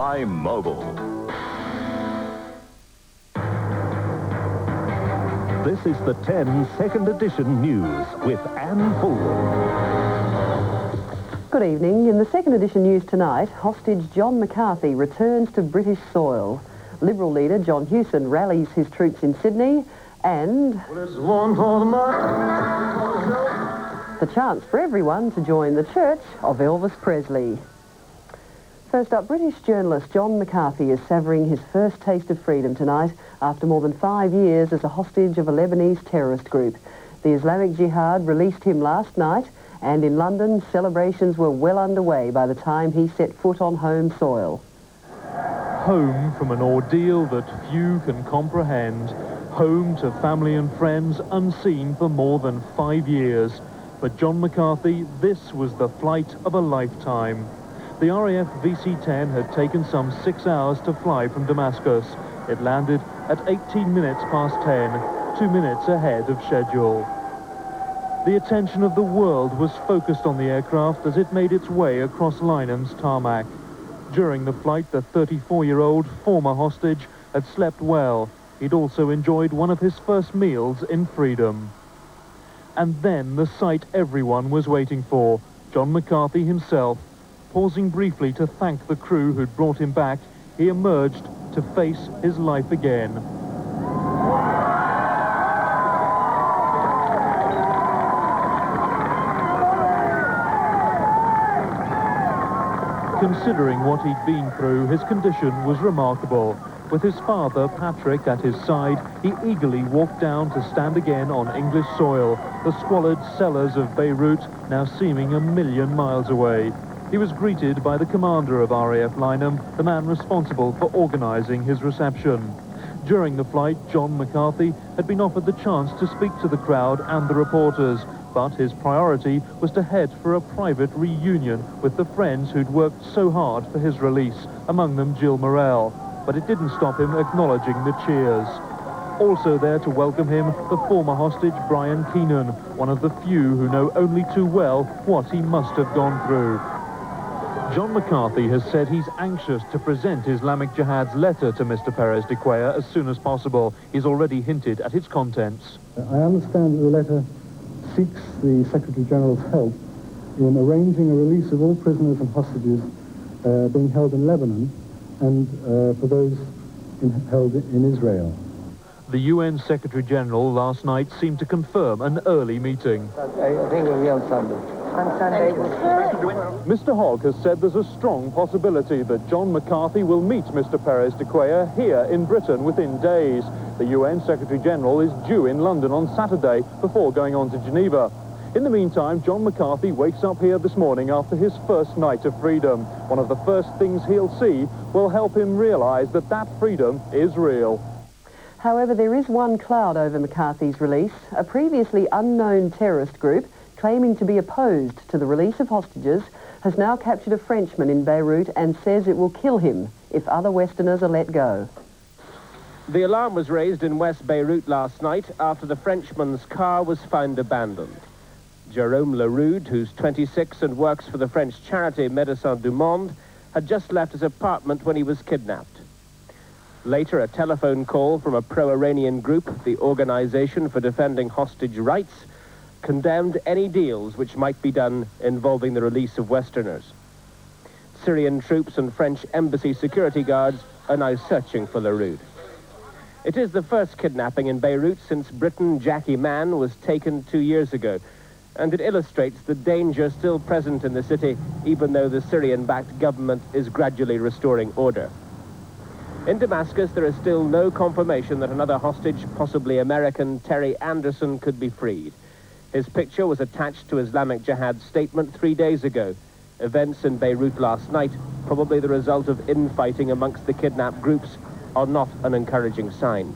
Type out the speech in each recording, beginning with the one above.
By mobile. This is the 10 second edition news with Anne Fulwood. Good evening. In the second edition news tonight, hostage John McCarthy returns to British soil. Liberal leader John Hewson rallies his troops in Sydney, and the chance for everyone to join the church of Elvis Presley. First up, British journalist John McCarthy is savouring his first taste of freedom tonight after more than 5 years as a hostage of a Lebanese terrorist group. The Islamic Jihad released him last night, and in London, celebrations were well underway by the time he set foot on home soil. Home from an ordeal that few can comprehend. Home to family and friends unseen for more than 5 years. For John McCarthy, this was the flight of a lifetime. The RAF VC-10 had taken some 6 hours to fly from Damascus. It landed at 18 minutes past 10, 2 minutes ahead of schedule. The attention of the world was focused on the aircraft as it made its way across Lynham's tarmac. During the flight, the 34-year-old former hostage had slept well. He'd also enjoyed one of his first meals in freedom. And then the sight everyone was waiting for, John McCarthy himself. Pausing briefly to thank the crew who'd brought him back, he emerged to face his life again. Considering what he'd been through, his condition was remarkable. With his father, Patrick, at his side, he eagerly walked down to stand again on English soil, the squalid cellars of Beirut now seeming a million miles away. He was greeted by the commander of RAF Lynham, the man responsible for organising his reception. During the flight, John McCarthy had been offered the chance to speak to the crowd and the reporters, but his priority was to head for a private reunion with the friends who'd worked so hard for his release, among them Jill Morrell. But it didn't stop him acknowledging the cheers. Also there to welcome him, the former hostage Brian Keenan, one of the few who know only too well what he must have gone through. John McCarthy has said he's anxious to present Islamic Jihad's letter to Mr. Perez de Cuellar as soon as possible. He's already hinted at its contents. I understand that the letter seeks the Secretary-General's help in arranging a release of all prisoners and hostages being held in Lebanon and for those held in Israel. The UN Secretary-General last night seemed to confirm an early meeting. I think we'll be on Sunday. On Sunday. Mr. Hogg has said there's a strong possibility that John McCarthy will meet Mr. Perez de Cuellar here in Britain within days. The UN Secretary-General is due in London on Saturday before going on to Geneva. In the meantime, John McCarthy wakes up here this morning after his first night of freedom. One of the first things he'll see will help him realise that that freedom is real. However, there is one cloud over McCarthy's release. A previously unknown terrorist group claiming to be opposed to the release of hostages has now captured a Frenchman in Beirut and says it will kill him if other Westerners are let go. The alarm was raised in West Beirut last night after the Frenchman's car was found abandoned. Jerome Leroux, who's 26 and works for the French charity Médecins du Monde, had just left his apartment when he was kidnapped. Later, a telephone call from a pro-Iranian group, the Organization for Defending Hostage Rights, condemned any deals which might be done involving the release of Westerners. Syrian troops and French embassy security guards are now searching for Leroux. It is the first kidnapping in Beirut since Briton Jackie Mann was taken 2 years ago, and it illustrates the danger still present in the city, even though the Syrian-backed government is gradually restoring order. In Damascus, there is still no confirmation that another hostage, possibly American Terry Anderson, could be freed. His picture was attached to Islamic Jihad's statement 3 days ago. Events in Beirut last night, probably the result of infighting amongst the kidnapped groups, are not an encouraging sign.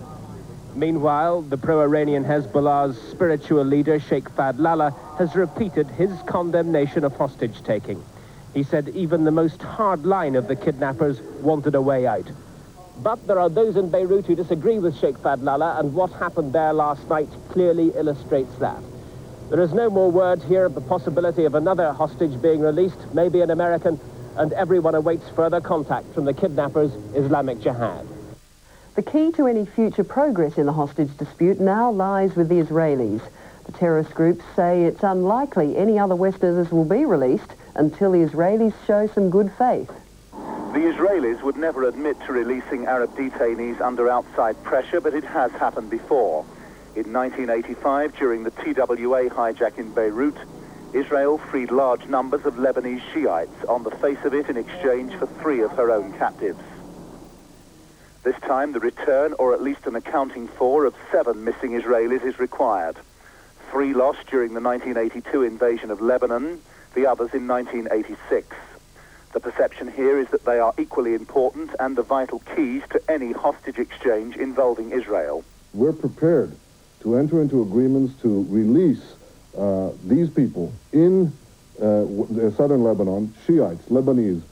Meanwhile, the pro-Iranian Hezbollah's spiritual leader, Sheikh Fadlallah, has repeated his condemnation of hostage-taking. He said even the most hard line of the kidnappers wanted a way out. But there are those in Beirut who disagree with Sheikh Fadlallah, and what happened there last night clearly illustrates that. There is no more word here of the possibility of another hostage being released, maybe an American, and everyone awaits further contact from the kidnappers' Islamic Jihad. The key to any future progress in the hostage dispute now lies with the Israelis. The terrorist groups say it's unlikely any other Westerners will be released until the Israelis show some good faith. The Israelis would never admit to releasing Arab detainees under outside pressure, but it has happened before. In 1985, during the TWA hijack in Beirut, Israel freed large numbers of Lebanese Shiites, on the face of it in exchange for 3 of her own captives. This time, the return, or at least an accounting for, of 7 missing Israelis is required. 3 lost during the 1982 invasion of Lebanon, the others in 1986. The perception here is that they are equally important and the vital keys to any hostage exchange involving Israel. We're prepared to enter into agreements to release these people in southern Lebanon, Shiites, Lebanese,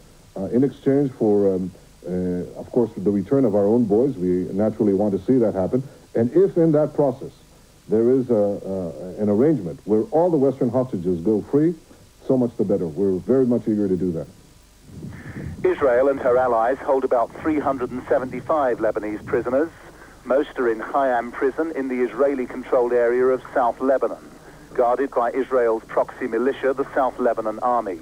in exchange for, of course, the return of our own boys. We naturally want to see that happen. And if in that process there is an arrangement where all the Western hostages go free, so much the better. We're very much eager to do that. Israel and her allies hold about 375 Lebanese prisoners. Most are in Hayam prison in the Israeli-controlled area of South Lebanon, guarded by Israel's proxy militia, the South Lebanon Army.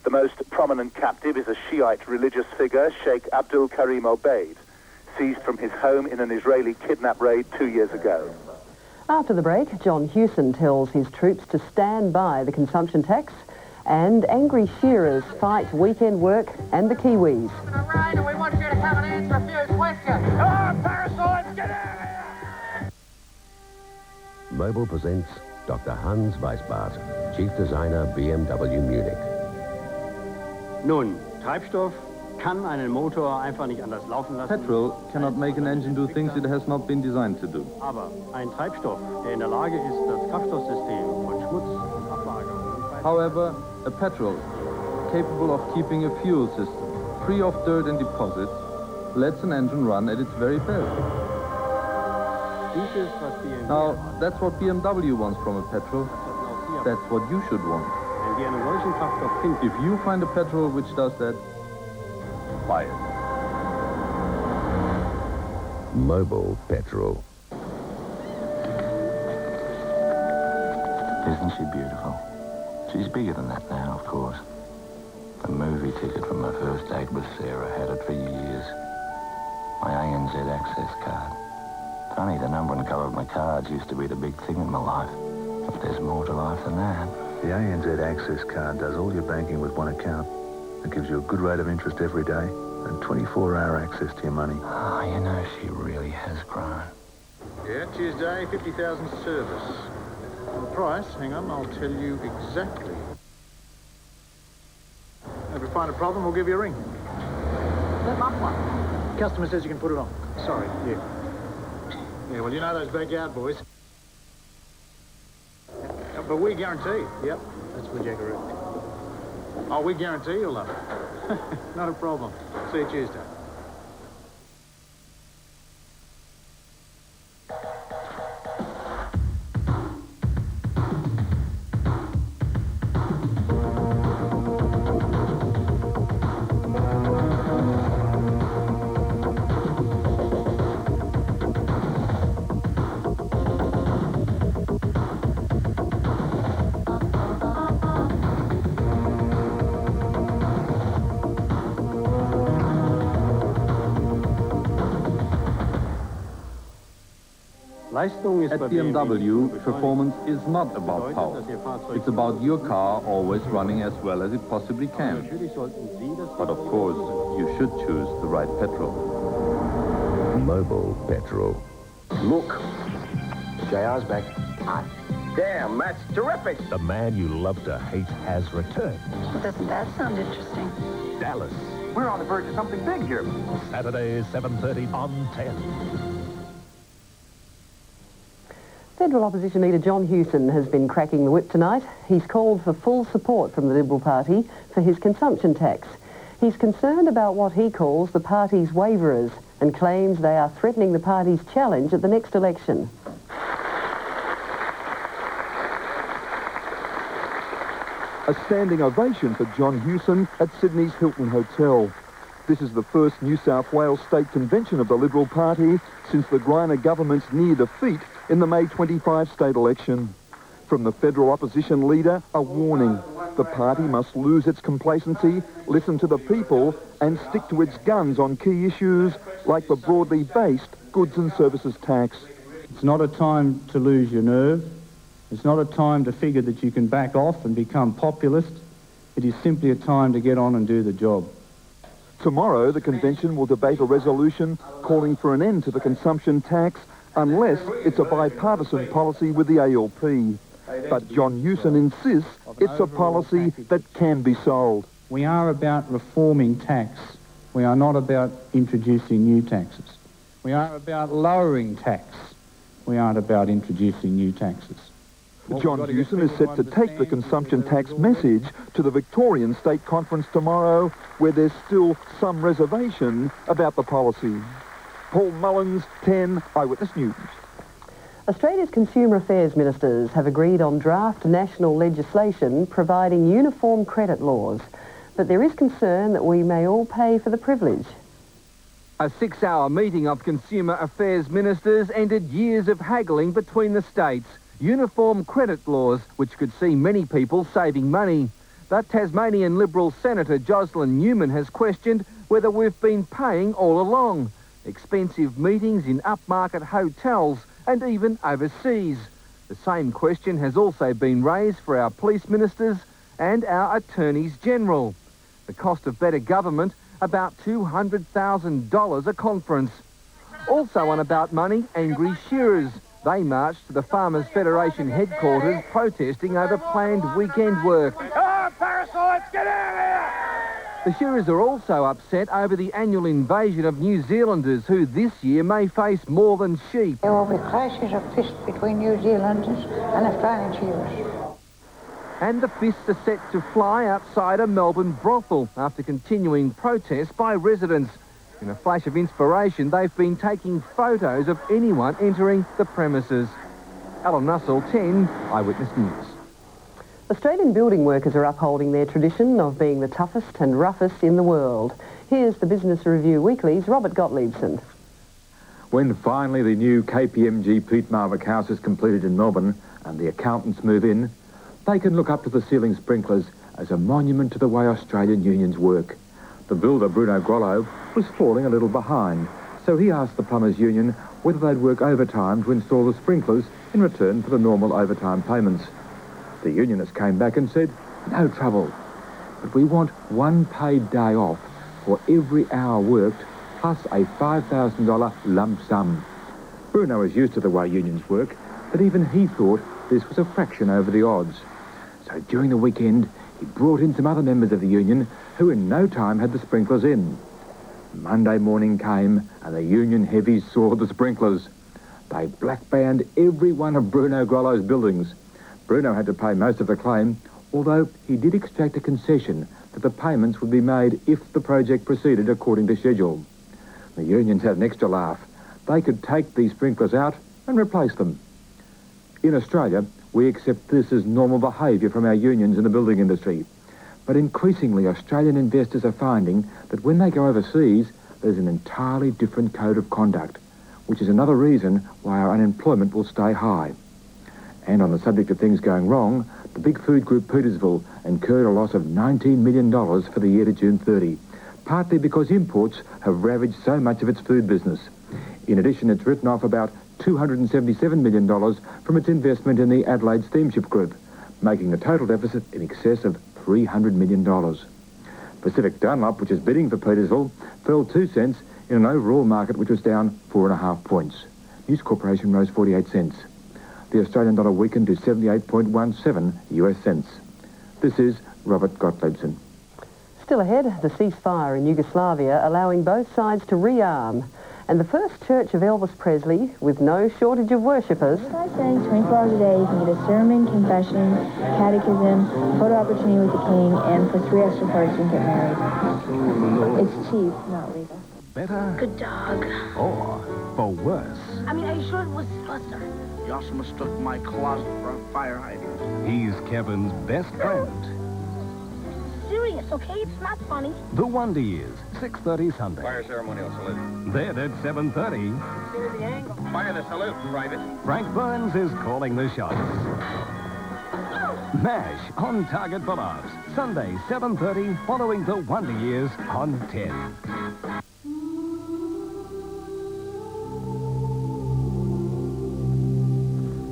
The most prominent captive is a Shiite religious figure, Sheikh Abdul Karim Obeid, seized from his home in an Israeli kidnap raid 2 years ago. After the break, John Hewson tells his troops to stand by the consumption tax, and angry shearers fight weekend work and the Kiwis. All right, and we want you to come and answer a few questions. Come on, parasites, get out of here! Mobil presents Dr. Hans Weisbart, Chief Designer, BMW Munich. Nun, Treibstoff kann einen Motor einfach nicht anders laufen lassen. Petrol cannot make an engine do things it has not been designed to do. Aber ein Treibstoff, der in der Lage ist, das Kraftstoffsystem von Schmutz und Ablagerung. However, a petrol capable of keeping a fuel system free of dirt and deposits lets an engine run at its very best. Now, that's what BMW wants from a petrol. That's what you should want. If you find a petrol which does that, buy it. Mobil Petrol. Isn't she beautiful? She's bigger than that now, of course. The movie ticket from my first date with Sarah, had it for years. My ANZ access card. Funny, the number and colour of my cards used to be the big thing in my life. But there's more to life than that. The ANZ access card does all your banking with one account. It gives you a good rate of interest every day and 24-hour access to your money. Oh, you know, she really has grown. Yeah, Tuesday, 50,000 service. The price, hang on, I'll tell you exactly. If we find a problem, we'll give you a ring. That muffler. Customer says you can put it on. Sorry, yeah. Yeah, well, you know those backyard boys. But we guarantee. Yep, that's for Jackaroo. Oh, we guarantee you'll love it. Not a problem. See you Tuesday. At BMW, performance is not about power. It's about your car always running as well as it possibly can. But of course, you should choose the right petrol. Mobil Petrol. Look, JR's back. Hot. Damn, that's terrific. The man you love to hate has returned. Well, doesn't that sound interesting? Dallas. We're on the verge of something big here. Saturday, 7:30 on 10. Federal opposition leader John Hewson has been cracking the whip tonight. He's called for full support from the Liberal Party for his consumption tax. He's concerned about what he calls the party's waverers and claims they are threatening the party's challenge at the next election. A standing ovation for John Hewson at Sydney's Hilton Hotel. This is the first New South Wales State Convention of the Liberal Party since the Greiner government's near defeat in the May 25 state election. From the federal opposition leader, a warning. The party must lose its complacency, listen to the people, and stick to its guns on key issues like the broadly based goods and services tax. It's not a time to lose your nerve. It's not a time to figure that you can back off and become populist. It is simply a time to get on and do the job. Tomorrow, the convention will debate a resolution calling for an end to the consumption tax unless it's a bipartisan policy with the ALP. But John Hewson insists it's a policy that can be sold. We are about reforming tax. We are not about introducing new taxes. We are about lowering tax. We aren't about introducing new taxes. John Hewson is set to take the consumption tax message to the Victorian State Conference tomorrow, where there's still some reservation about the policy. Paul Mullins, 10 Eyewitness News. Australia's Consumer Affairs ministers have agreed on draft national legislation providing uniform credit laws. But there is concern that we may all pay for the privilege. A 6-hour meeting of Consumer Affairs ministers ended years of haggling between the states. Uniform credit laws, which could see many people saving money. But Tasmanian Liberal Senator Jocelyn Newman has questioned whether we've been paying all along. Expensive meetings in upmarket hotels and even overseas. The same question has also been raised for our police ministers and our attorneys general. The cost of better government, about $200,000 a conference. Also on About Money, angry shearers. They marched to the Farmers Federation headquarters protesting over planned weekend work. Oh, parasites, get out of here! The shearers are also upset over the annual invasion of New Zealanders who this year may face more than sheep. There will be clashes of fists between New Zealanders and Australian shearers. And the fists are set to fly outside a Melbourne brothel after continuing protests by residents. In a flash of inspiration, they've been taking photos of anyone entering the premises. Alan Russell, 10 Eyewitness News. Australian building workers are upholding their tradition of being the toughest and roughest in the world. Here's the Business Review Weekly's Robert Gottliebson. When finally the new KPMG Pete Marvick house is completed in Melbourne and the accountants move in, they can look up to the ceiling sprinklers as a monument to the way Australian unions work. The builder, Bruno Grollo, was falling a little behind, so he asked the plumbers' union whether they'd work overtime to install the sprinklers in return for the normal overtime payments. The unionists came back and said, no trouble, but we want one paid day off for every hour worked, plus a $5,000 lump sum. Bruno is used to the way unions work, but even he thought this was a fraction over the odds. So during the weekend, he brought in some other members of the union who in no time had the sprinklers in. Monday morning came and the union heavies saw the sprinklers. They black-banned every one of Bruno Grollo's buildings. Bruno had to pay most of the claim, although he did extract a concession that the payments would be made if the project proceeded according to schedule. The unions had an extra laugh. They could take these sprinklers out and replace them. In Australia, we accept this as normal behaviour from our unions in the building industry. But increasingly, Australian investors are finding that when they go overseas, there's an entirely different code of conduct, which is another reason why our unemployment will stay high. And on the subject of things going wrong, the big food group Petersville incurred a loss of $19 million for the year to June 30, partly because imports have ravaged so much of its food business. In addition, it's written off about $277 million from its investment in the Adelaide Steamship Group, making the total deficit in excess of $300 million. Pacific Dunlop, which is bidding for Petersville, fell 2 cents in an overall market which was down 4.5 points. News Corporation rose 48 cents. The Australian dollar weakened to 78.17 US cents. This is Robert Gottliebson. Still ahead, the ceasefire in Yugoslavia allowing both sides to rearm. And the first church of Elvis Presley, with no shortage of worshippers. By studying 24 hours a day, you can get a sermon, confession, catechism, photo opportunity with the king, and for 3 extra cards you can get married. It's cheap, not legal. Better? Good dog. Or for worse? I mean, are you sure it was Buster? You also mistook my closet for a fire hydrant. He's Kevin's best friend. serious, okay? It's not funny. The Wonder Years, 6:30 Sunday. Fire ceremonial salute. Then at 7:30, See the angle. Fire the salute, Private. Frank Burns is calling the shots. MASH on Target for Laughs. Sunday, 7:30, following The Wonder Years on 10.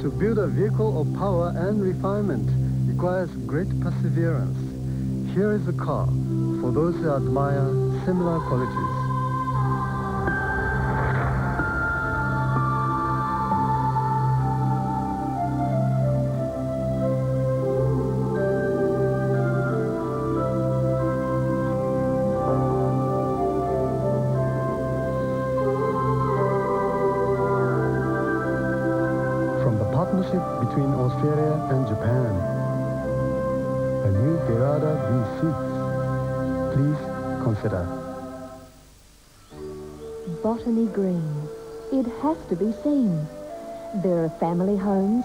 To build a vehicle of power and refinement requires great perseverance. Here is a car for those who admire similar qualities. Partnership between Australia and Japan. A new Gerada V6. Please consider. Botany Green. It has to be seen. There are family homes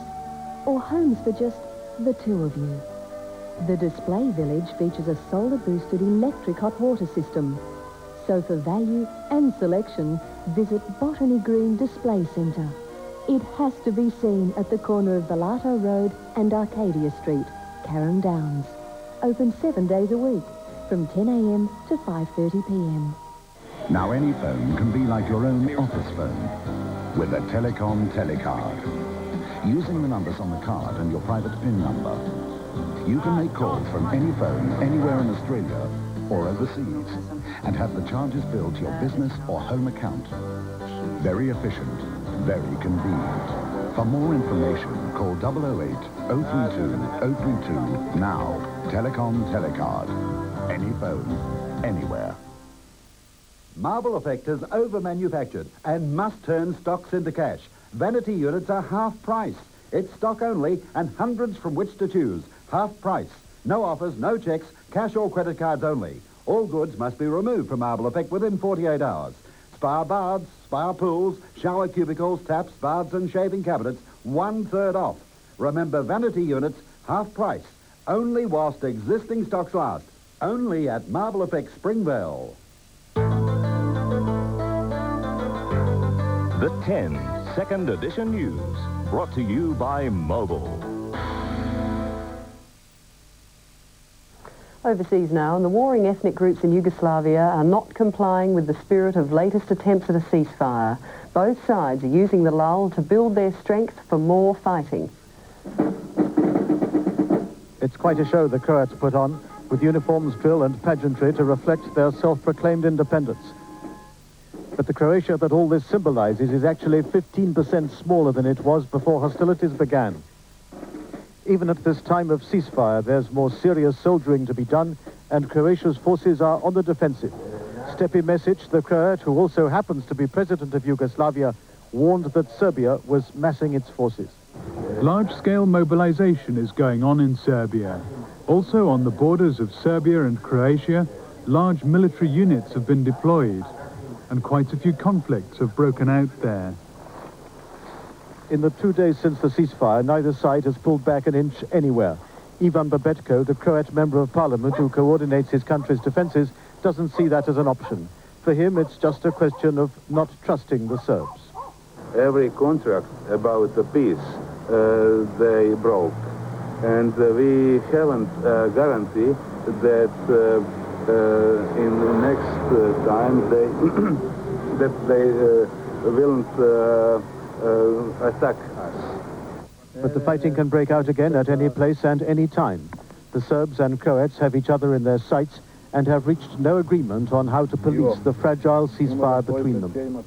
or homes for just the two of you. The display village features a solar-boosted electric hot water system. So for value and selection, visit Botany Green Display Centre. It has to be seen at the corner of Bellato Road and Arcadia Street, Carrum Downs. Open 7 days a week, from 10 a.m. to 5:30 p.m. Now any phone can be like your own office phone, with a Telecom Telecard. Using the numbers on the card and your private PIN number, you can make calls from any phone anywhere in Australia or overseas, and have the charges billed to your business or home account. Very efficient. Very convenient. For more information, call 008 032 032 now. Telecom Telecard. Any phone, anywhere. Marble Effect is over-manufactured and must turn stocks into cash. Vanity units are half price. It's stock only and hundreds from which to choose. Half price. No offers, no checks, cash or credit cards only. All goods must be removed from Marble Effect within 48 hours. Spa baths, spa pools, shower cubicles, taps, baths and shaving cabinets, 1/3 off. Remember, vanity units, half price. Only whilst existing stocks last. Only at Marble Effect Springvale. The 10 Second Edition News, brought to you by Mobil. Overseas now, and the warring ethnic groups in Yugoslavia are not complying with the spirit of latest attempts at a ceasefire. Both sides are using the lull to build their strength for more fighting. It's quite a show the Croats put on, with uniforms, drill and pageantry to reflect their self-proclaimed independence. But the Croatia that all this symbolizes is actually 15% smaller than it was before hostilities began. Even at this time of ceasefire, there's more serious soldiering to be done, and Croatia's forces are on the defensive. Stepi Mesic, the Croat, who also happens to be president of Yugoslavia, warned that Serbia was massing its forces. Large-scale mobilization is going on in Serbia. Also on the borders of Serbia and Croatia, large military units have been deployed, and quite a few conflicts have broken out there. In the 2 days since the ceasefire, neither side has pulled back an inch anywhere. Ivan Babetko, the Croat member of parliament who coordinates his country's defenses, doesn't see that as an option. For him, it's just a question of not trusting the Serbs. Every contract about the peace, they broke. And we haven't guarantee that in the next time they that they won't attack us. But the fighting can break out again at any place and any time. The Serbs and Croats have each other in their sights and have reached no agreement on how to police the fragile ceasefire between them.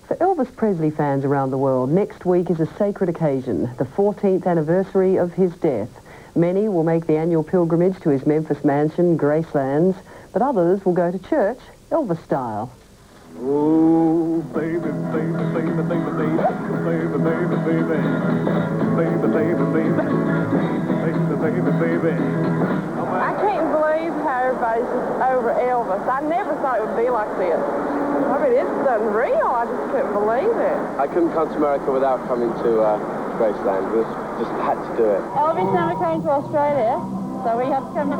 For Elvis Presley fans around the world, next week is a sacred occasion, the 14th anniversary of his death. Many will make the annual pilgrimage to his Memphis mansion, Gracelands, but others will go to church, Elvis style. Oh, baby, baby, baby, baby, baby, baby, baby, baby, baby, baby, baby, baby, baby. I can't believe how everybody's just over Elvis. I never thought it would be like this. I mean, it's unreal. I just couldn't believe it. I couldn't come to America without coming to Graceland. We just had to do it. Elvis never came to Australia. so we have to come to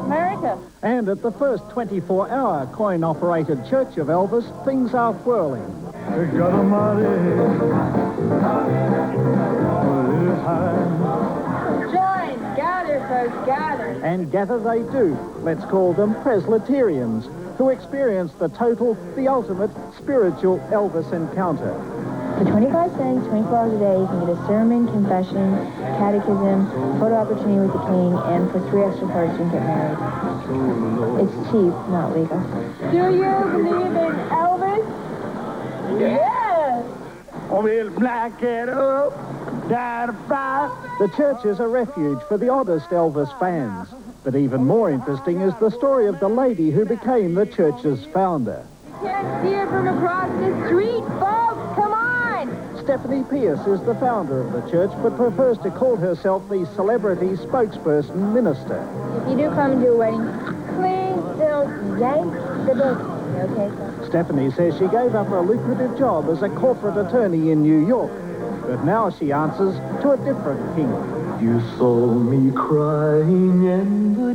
America. And at the first 24-hour coin-operated Church of Elvis, things are whirling. Join, gather, folks, gather. And gather they do. Let's call them Presbyterians, who experience the ultimate spiritual Elvis encounter. For 25 cents, 24 hours a day, you can get a sermon, confession, catechism, photo opportunity with the king, and for 3 extra cards, you can get married. It's cheap, not legal. Do you believe in Elvis? Yes! We'll black it up, the church is a refuge for the oddest Elvis fans. But even more interesting is the story of the lady who became the church's founder. Can't see her from across the street, folks! Come on! Stephanie Pierce is the founder of the church, but prefers to call herself the celebrity spokesperson minister. If you do come to a wedding, please don't yank the building, okay, sir? Stephanie says she gave up her lucrative job as a corporate attorney in New York, but now she answers to a different king. You saw me crying in the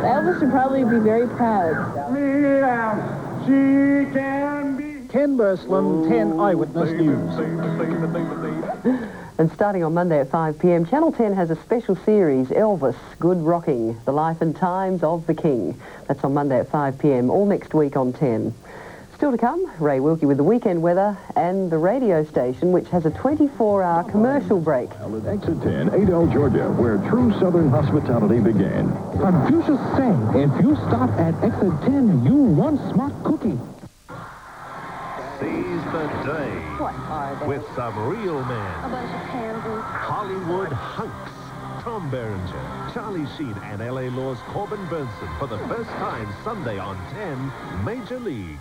Elvis would probably be very proud. She can be. Ken Burslem, 10 Eyewitness News. And starting on Monday at 5 p.m, Channel 10 has a special series, Elvis, Good Rocking, The Life and Times of the King. That's on Monday at 5 p.m, all next week on 10. Still to come, Ray Wilkie with the weekend weather and the radio station, which has a 24-hour commercial break. Exit 10, Adel, Georgia, where true Southern hospitality began. Confucius say, if you stop at Exit 10, you want smart cookie. Seize the day. What are they? With some real A men. bunch of pansies. Hollywood hunks. Tom Berenger, Charlie Sheen, and L.A. Law's Corbin Burnson for the first time Sunday on 10, Major League.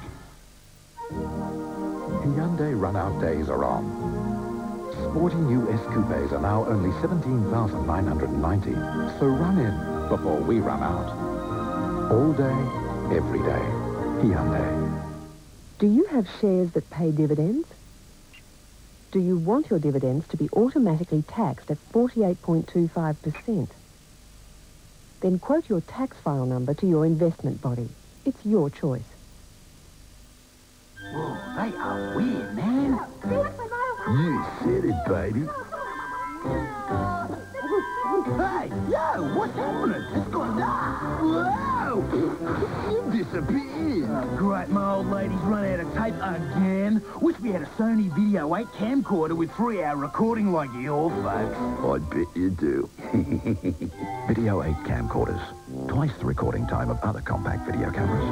Hyundai run-out days are on. Sporty new S Coupes are now only $17,990. So run in before we run out. All day, every day. Hyundai. Do you have shares that pay dividends? Do you want your dividends to be automatically taxed at 48.25%? Then quote your tax file number to your investment body. It's your choice. Whoa, they are weird, man. You said it, baby. Hey, yo, what's happening? It's gone dark. Whoa! You disappeared. Great, my old lady's run out of tape again. Wish we had a Sony Video 8 camcorder with 3-hour recording like your folks. I bet you do. Video 8 camcorders. Twice the recording time of other compact video cameras.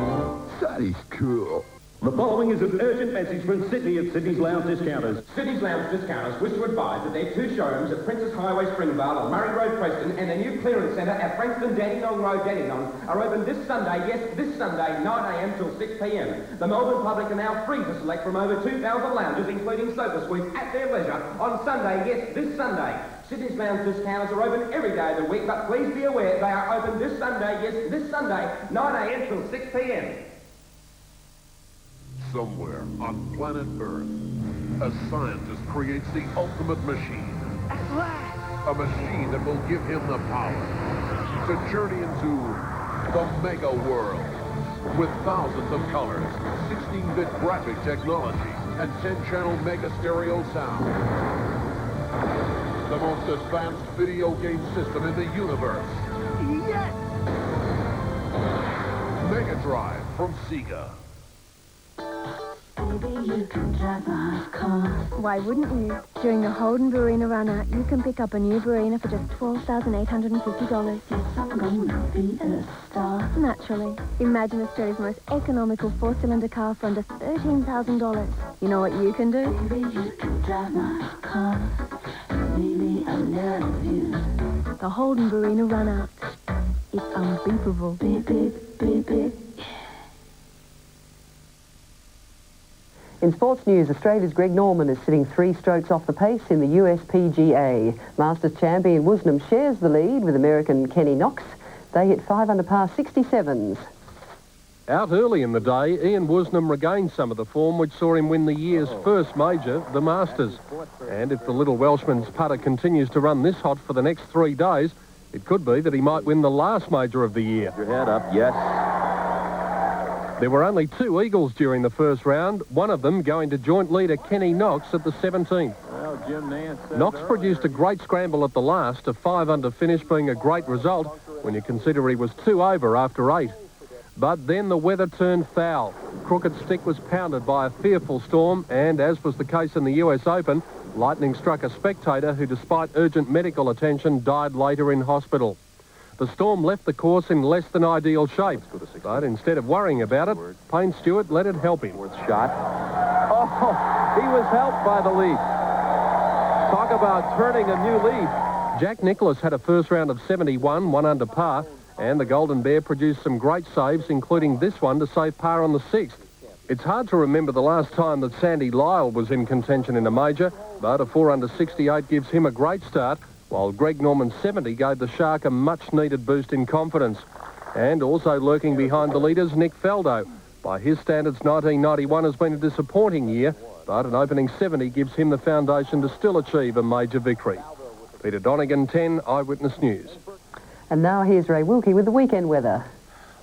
That is cool. The following is an urgent message from Sydney at Sydney's Lounge Discounters. Sydney's Lounge Discounters wish to advise that their 2 showrooms at Princess Highway Springvale on Murray Road, Preston, and their new clearance centre at Frankston Dandenong Road, Dandenong, are open this Sunday, yes, this Sunday, 9am till 6pm. The Melbourne public are now free to select from over 2,000 lounges, including sofa suites, at their leisure on Sunday, yes, this Sunday. Sydney's Lounge Discounters are open every day of the week, but please be aware they are open this Sunday, yes, this Sunday, 9am till 6pm. Somewhere on planet Earth, a scientist creates the ultimate machine. At last! A machine that will give him the power to journey into the mega world with thousands of colors, 16-bit graphic technology, and 10-channel mega stereo sound. The most advanced video game system in the universe. Yes! Mega Drive from Sega. You can drive my car. Why wouldn't you? During the Holden Verena run-out, you can pick up a new Verena for just $12,850. Yes, I'm gonna be a star. Naturally. Imagine Australia's most economical 4-cylinder car for under $13,000. You know what you can do? Baby, you can drive my car. Baby, I love you. The Holden Verena run-out. It's unbeatable. Beep, beep, beep, beep. In sports news, Australia's Greg Norman is sitting 3 strokes off the pace in the USPGA. Masters champion Woosnam shares the lead with American Kenny Knox. They hit 5 under par 67s. Out early in the day, Ian Woosnam regained some of the form which saw him win the year's first major, the Masters. And if the little Welshman's putter continues to run this hot for the next 3 days, it could be that he might win the last major of the year. Your head up, yes. There were only 2 eagles during the first round, one of them going to joint leader Kenny Knox at the 17th. Well, Jim Nance Knox produced a great scramble at the last, a 5-under finish being a great result when you consider he was 2 over after 8. But then the weather turned foul. Crooked Stick was pounded by a fearful storm, and as was the case in the US Open, lightning struck a spectator who, despite urgent medical attention, died later in hospital. The storm left the course in less than ideal shape, but instead of worrying about it, Payne Stewart let it help him. Shot. Oh, he was helped by the lead. Talk about turning a new leaf. Jack Nicklaus had a first round of 71, 1 under par, and the Golden Bear produced some great saves, including this one to save par on the 6th. It's hard to remember the last time that Sandy Lyle was in contention in a major, but a 4 under 68 gives him a great start, while Greg Norman's 70 gave the Shark a much-needed boost in confidence. And also lurking behind the leaders, Nick Faldo. By his standards, 1991 has been a disappointing year, but an opening 70 gives him the foundation to still achieve a major victory. Peter Donegan, 10 Eyewitness News. And now here's Ray Wilkie with the weekend weather.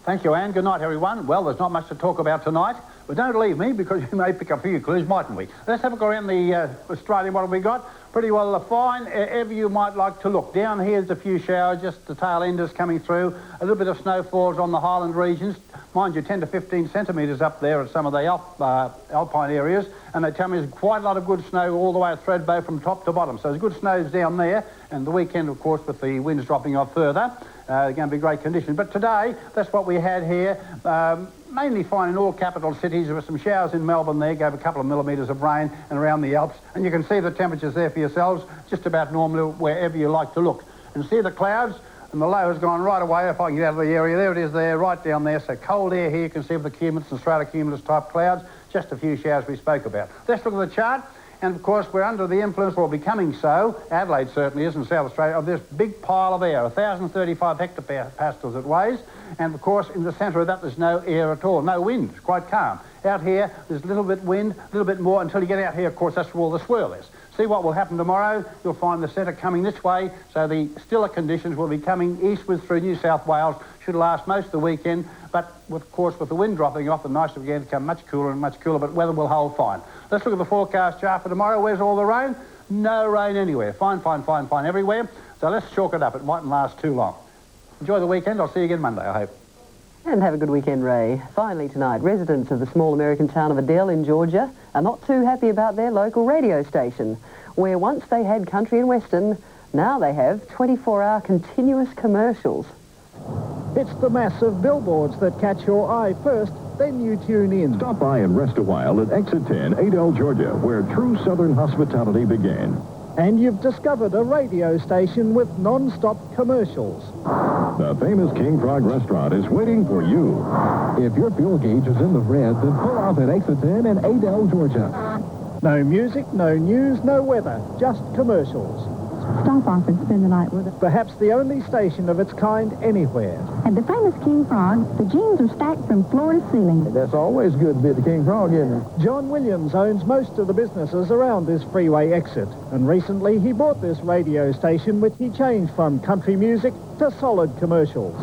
Thank you, Anne. Good night, everyone. Well, there's not much to talk about tonight, but don't leave me because you may pick up a few clues, mightn't we? Let's have a go around the Australian. What have we got? Pretty well fine, ever you might like to look. Down here's a few showers, just the tail enders coming through. A little bit of snowfalls on the highland regions. Mind you, 10 to 15 centimetres up there at some of the alpine areas. And they tell me there's quite a lot of good snow all the way at Threadbow from top to bottom. So there's good snows down there. And the weekend, of course, with the winds dropping off further, going to be great conditions. But today, that's what we had here. Mainly fine in all capital cities. There were some showers in Melbourne there, gave a couple of millimetres of rain, and around the Alps. And you can see the temperatures there for yourselves, just about normal wherever you like to look. And see the clouds, and the low has gone right away. If I can get out of the area, there it is there, right down there. So cold air here, you can see the cumulus and stratocumulus type clouds. Just a few showers we spoke about. Let's look at the chart. And, of course, we're under the influence, or becoming so, Adelaide certainly is in South Australia, of this big pile of air, 1,035 hectopascals it weighs. And, of course, in the centre of that, there's no air at all, no wind. It's quite calm. Out here, there's a little bit wind, a little bit more, until you get out here, of course, that's where all the swirl is. See what will happen tomorrow. You'll find the centre coming this way, so the stiller conditions will be coming eastwards through New South Wales. Should last most of the weekend, but, of course, with the wind dropping off, the nights are beginning to become much cooler, but weather will hold fine. Let's look at the forecast chart for tomorrow. Where's all the rain? No rain anywhere. Fine, fine, fine, fine everywhere. So let's chalk it up. It mightn't last too long. Enjoy the weekend. I'll see you again Monday, I hope. And have a good weekend, Ray. Finally tonight, residents of the small American town of Adel in Georgia are not too happy about their local radio station, where once they had country and western, now they have 24-hour continuous commercials. It's the mass of billboards that catch your eye first, then you tune in. Stop by and rest a while at Exit 10, Adel, Georgia, where true Southern hospitality began. And you've discovered a radio station with non-stop commercials. The famous King Frog restaurant is waiting for you. If your fuel gauge is in the red, then pull off at Exit 10 in Adel, Georgia. No music, no news, no weather, just commercials. Stop off and spend the night with us. Perhaps the only station of its kind anywhere. At the famous King Frog, the jeans are stacked from floor to ceiling. That's always good to be at the King Frog, isn't it? John Williams owns most of the businesses around this freeway exit, and recently he bought this radio station, which he changed from country music to solid commercials.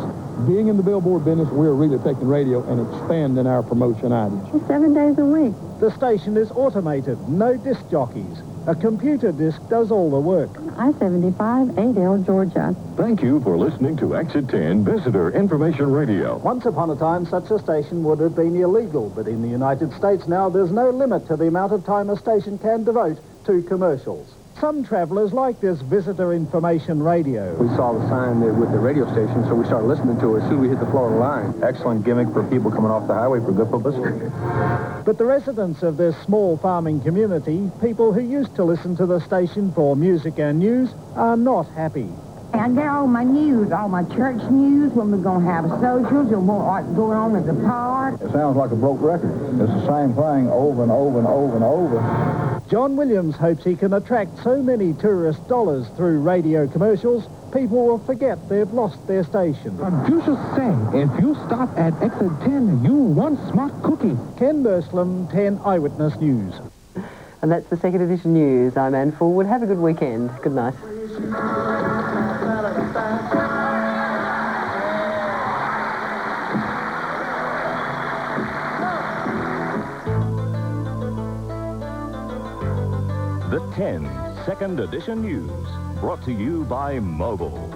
Being in the billboard business, we're really taking radio and expanding our promotion ideas. 7 days a week. The station is automated, no disc jockeys. A computer disc does all the work. I-75, Adel, Georgia. Thank you for listening to Exit 10 Visitor Information Radio. Once upon a time, such a station would have been illegal, but in the United States now, there's no limit to the amount of time a station can devote to commercials. Some travelers like this visitor information radio. We saw the sign there with the radio station, so we started listening to it as soon as we hit the Florida line. Excellent gimmick for people coming off the highway for good publicity. But the residents of this small farming community, people who used to listen to the station for music and news, are not happy. And I get all my news, all my church news, when we're going to have socials, or what's going on at the park. It sounds like a broke record. It's the same thing over and over and over and over. John Williams hopes he can attract so many tourist dollars through radio commercials, people will forget they've lost their station. Confucius say, if you stop at exit 10, you want smart cookie. Ken Burslam, 10 Eyewitness News. And that's the second edition news. I'm Anne Fulwood. Have a good weekend. Good night. The 10 second edition news, brought to you by Mobil.